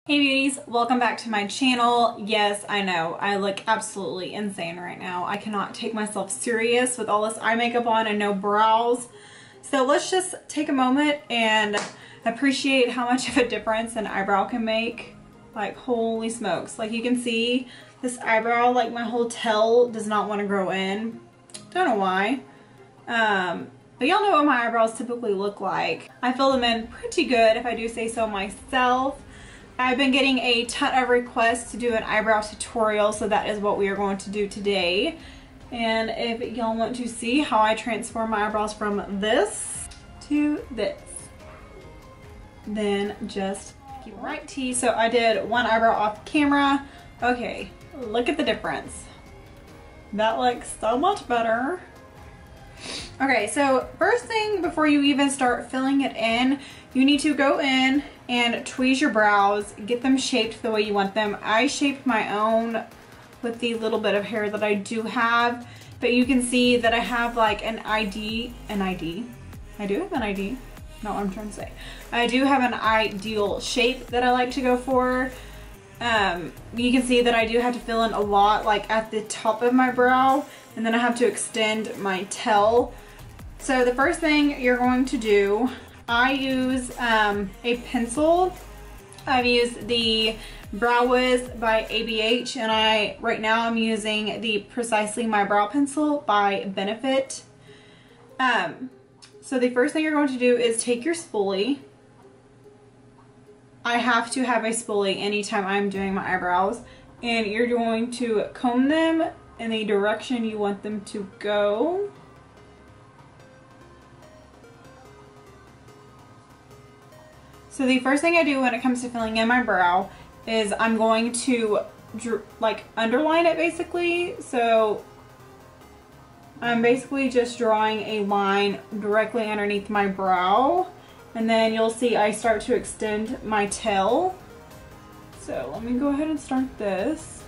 Hey beauties, welcome back to my channel. Yes, I know, I look absolutely insane right now. I cannot take myself serious with all this eye makeup on and no brows. So let's just take a moment and appreciate how much of a difference an eyebrow can make. Like, holy smokes. Like, you can see this eyebrow, like my whole tail does not want to grow in. Don't know why. But y'all know what my eyebrows typically look like. I fill them in pretty good if I do say so myself. I've been getting a ton of requests to do an eyebrow tutorial, so that is what we are going to do today. And if y'all want to see how I transform my eyebrows from this to this, then just keep right tea. So I did one eyebrow off camera. Okay, look at the difference. That looks so much better. Okay, so first thing before you even start filling it in, you need to go in and tweeze your brows, get them shaped the way you want them. I shaped my own with the little bit of hair that I do have, but you can see that I have like an ID. I do have an ID, not what I'm trying to say. I do have an ideal shape that I like to go for. You can see that I do have to fill in a lot like at the top of my brow, and then I have to extend my tail. So the first thing you're going to do, I use a pencil. I've used the Brow Wiz by ABH, and right now I'm using the Precisely My Brow Pencil by Benefit. So the first thing you're going to do is take your spoolie. I have to have a spoolie anytime I'm doing my eyebrows, and you're going to comb them in the direction you want them to go. So the first thing I do when it comes to filling in my brow is I'm going to like underline it basically. So I'm basically just drawing a line directly underneath my brow, and then you'll see I start to extend my tail. So let me go ahead and start this.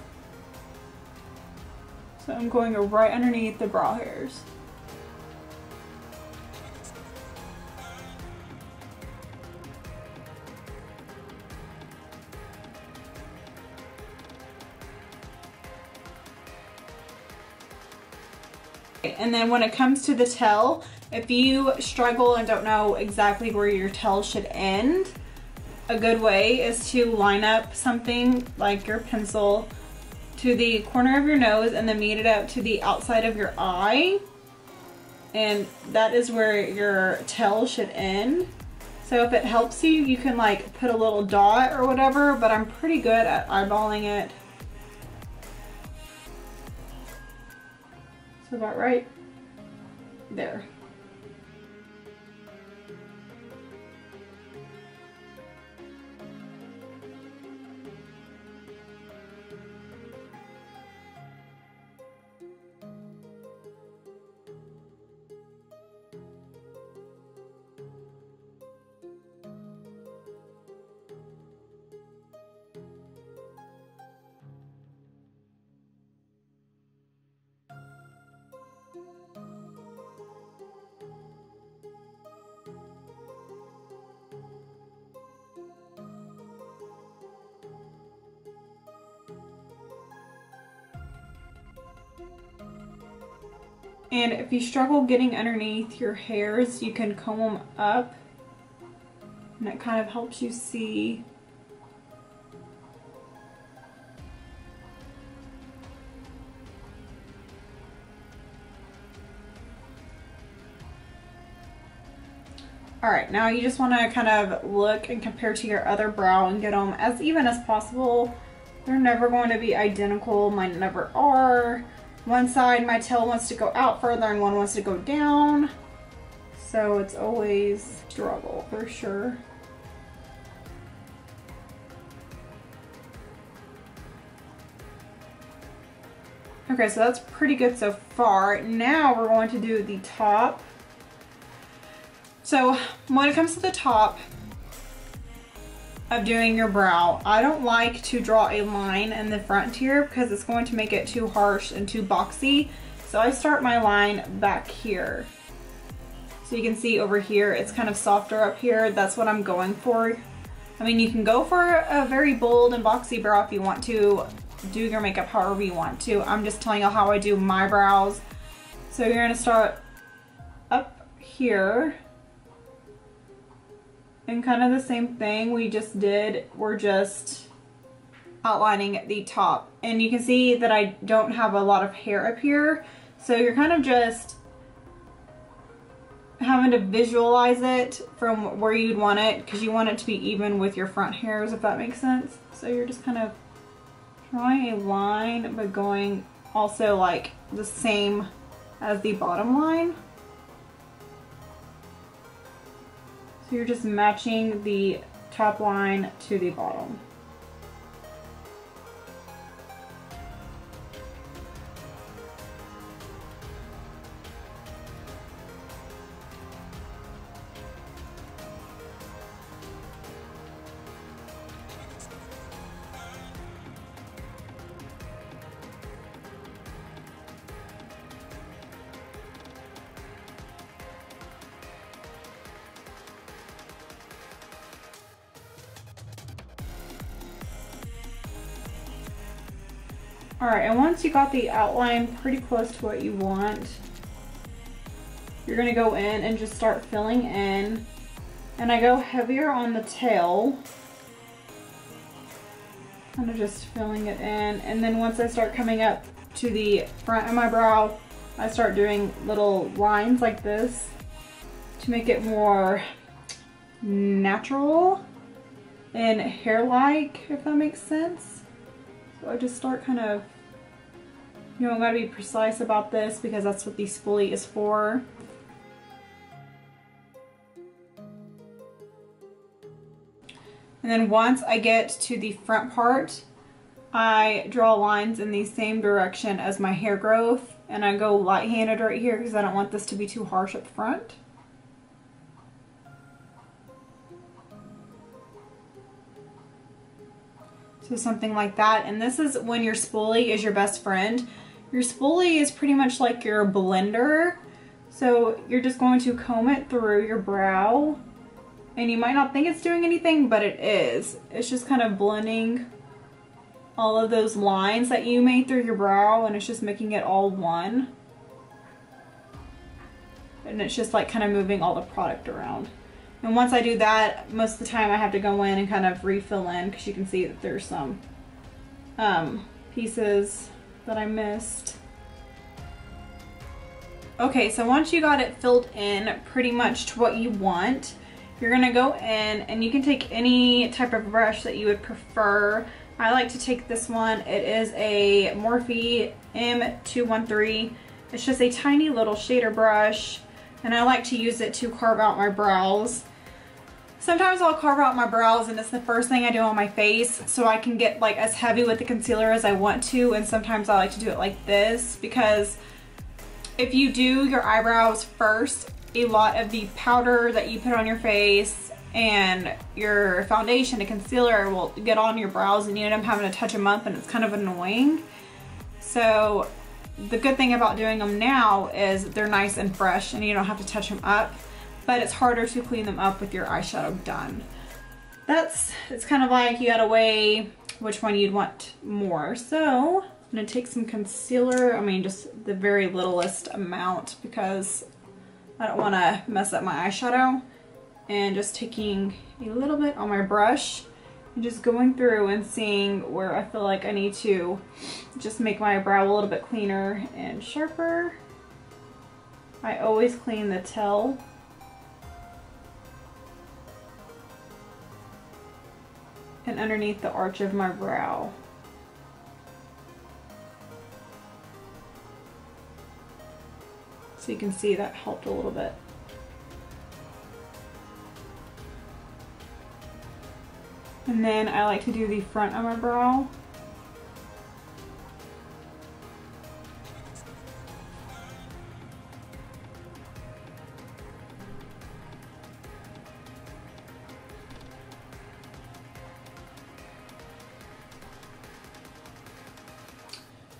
So I'm going right underneath the brow hairs. And then when it comes to the tail, if you struggle and don't know exactly where your tail should end, a good way is to line up something like your pencil to the corner of your nose and then meet it up to the outside of your eye. And that is where your tail should end. So if it helps you, you can like put a little dot or whatever, but I'm pretty good at eyeballing it. So about right there. And if you struggle getting underneath your hairs, you can comb them up, and it kind of helps you see. Alright, now you just want to kind of look and compare to your other brow and get them as even as possible. They're never going to be identical, mine never are. One side, my tail wants to go out further and one wants to go down. So it's always a struggle for sure. Okay, so that's pretty good so far. Now we're going to do the top. So when it comes to the top of doing your brow, I don't like to draw a line in the front here because it's going to make it too harsh and too boxy. So I start my line back here. So you can see over here, it's kind of softer up here. That's what I'm going for. I mean, you can go for a very bold and boxy brow if you want to do your makeup however you want to. I'm just telling you how I do my brows. So you're gonna start up here and kind of the same thing we just did. We're just outlining the top, and you can see that I don't have a lot of hair up here, so you're kind of just having to visualize it from where you'd want it, because you want it to be even with your front hairs, if that makes sense. So you're just kind of drawing a line but going also like the same as the bottom line. So you're just matching the top line to the bottom. Alright, and once you got the outline pretty close to what you want, you're going to go in and just start filling in. And I go heavier on the tail, kind of just filling it in. And then once I start coming up to the front of my brow, I start doing little lines like this to make it more natural and hair-like, if that makes sense. So I just start kind of, you know, I gotta be precise about this because that's what the spoolie is for. And then once I get to the front part, I draw lines in the same direction as my hair growth, and I go light-handed right here because I don't want this to be too harsh at the front. So something like that. And this is when your spoolie is your best friend. Your spoolie is pretty much like your blender. So you're just going to comb it through your brow. And you might not think it's doing anything, but it is. It's just kind of blending all of those lines that you made through your brow, and it's just making it all one. And it's just like kind of moving all the product around. And once I do that, most of the time I have to go in and kind of refill in, because you can see that there's some pieces that I missed. Okay, so once you got it filled in pretty much to what you want, you're gonna go in, and you can take any type of brush that you would prefer. I like to take this one. It is a Morphe M213. It's just a tiny little shader brush, and I like to use it to carve out my brows. Sometimes I'll carve out my brows and it's the first thing I do on my face, so I can get like as heavy with the concealer as I want to, and sometimes I like to do it like this, because if you do your eyebrows first, a lot of the powder that you put on your face and your foundation and concealer will get on your brows, and you end up having to touch them up, and it's kind of annoying. So the good thing about doing them now is they're nice and fresh and you don't have to touch them up, but it's harder to clean them up with your eyeshadow done. It's kind of like you gotta weigh which one you'd want more. So I'm gonna take some concealer, I mean just the very littlest amount, because I don't want to mess up my eyeshadow, and just taking a little bit on my brush and just going through and seeing where I feel like I need to just make my brow a little bit cleaner and sharper. I always clean the tail. And underneath the arch of my brow. So you can see that helped a little bit. And then I like to do the front of my brow.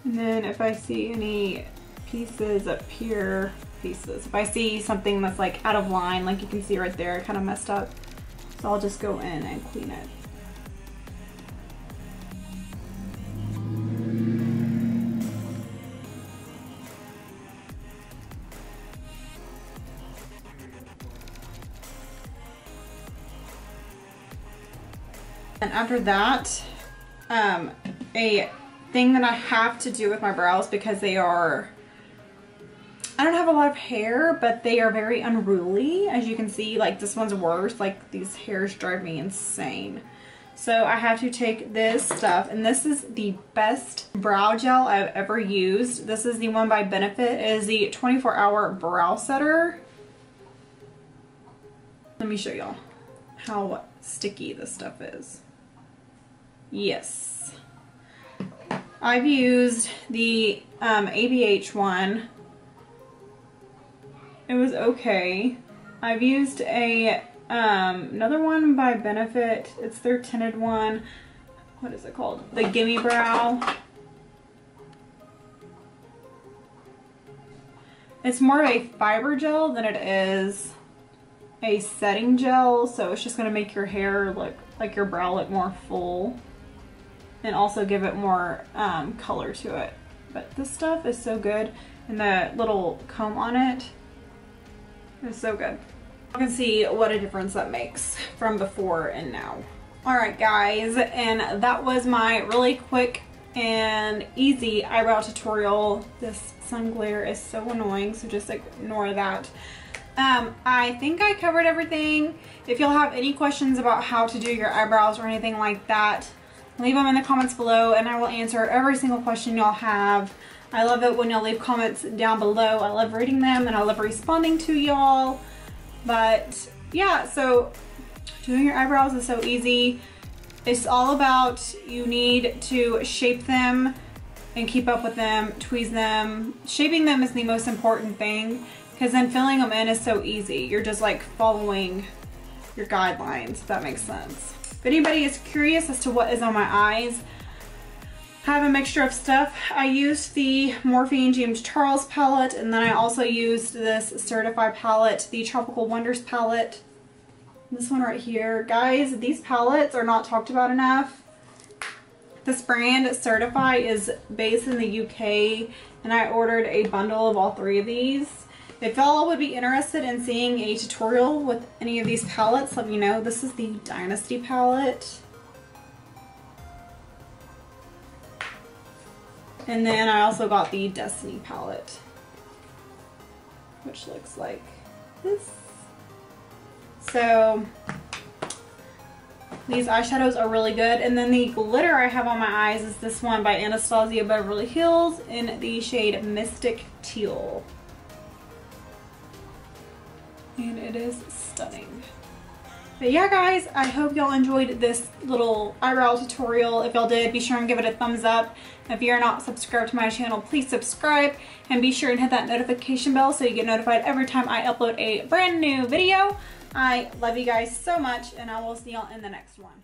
And then if I see any pieces up here, if I see something that's like out of line, like you can see right there, I kind of messed up. So So I'll just go in and clean it. And after that, a thing that I have to do with my brows, because they are, I don't have a lot of hair, but they are very unruly. As you can see, like this one's worse. Like these hairs drive me insane. So I have to take this stuff, and this is the best brow gel I've ever used. This is the one by Benefit. It is the 24-hour brow setter. Let me show y'all how sticky this stuff is. Yes. I've used the ABH one. It was okay. I've used a another one by Benefit. It's their tinted one. What is it called? The Gimme Brow. It's more of a fiber gel than it is a setting gel, so it's just going to make your hair look like your brow look more full and also give it more color to it. But this stuff is so good, and the little comb on it is so good. You can see what a difference that makes from before and now. Alright guys, and that was my really quick and easy eyebrow tutorial. This sun glare is so annoying, so just ignore that. I think I covered everything. If y'all have any questions about how to do your eyebrows or anything like that, leave them in the comments below and I will answer every single question y'all have. I love it when y'all leave comments down below. I love reading them and I love responding to y'all. But yeah, so doing your eyebrows is so easy. It's all about, you need to shape them and keep up with them, tweeze them. Shaping them is the most important thing, because then filling them in is so easy. You're just like following your guidelines, if that makes sense. If anybody is curious as to what is on my eyes, I have a mixture of stuff. I used the Morphe James Charles palette, and then I also used this Certify palette, the Tropical Wonders palette. This one right here. Guys, these palettes are not talked about enough. This brand, Certify, is based in the UK, and I ordered a bundle of all three of these. If y'all would be interested in seeing a tutorial with any of these palettes, let me know. This is the Dynasty palette. And then I also got the Destiny palette, which looks like this. So these eyeshadows are really good. And then the glitter I have on my eyes is this one by Anastasia Beverly Hills in the shade Mystic Teal. And it is stunning. But yeah guys, I hope y'all enjoyed this little eyebrow tutorial. If y'all did, be sure and give it a thumbs up. If you're not subscribed to my channel, please subscribe and be sure and hit that notification bell so you get notified every time I upload a brand new video. I love you guys so much, and I will see y'all in the next one.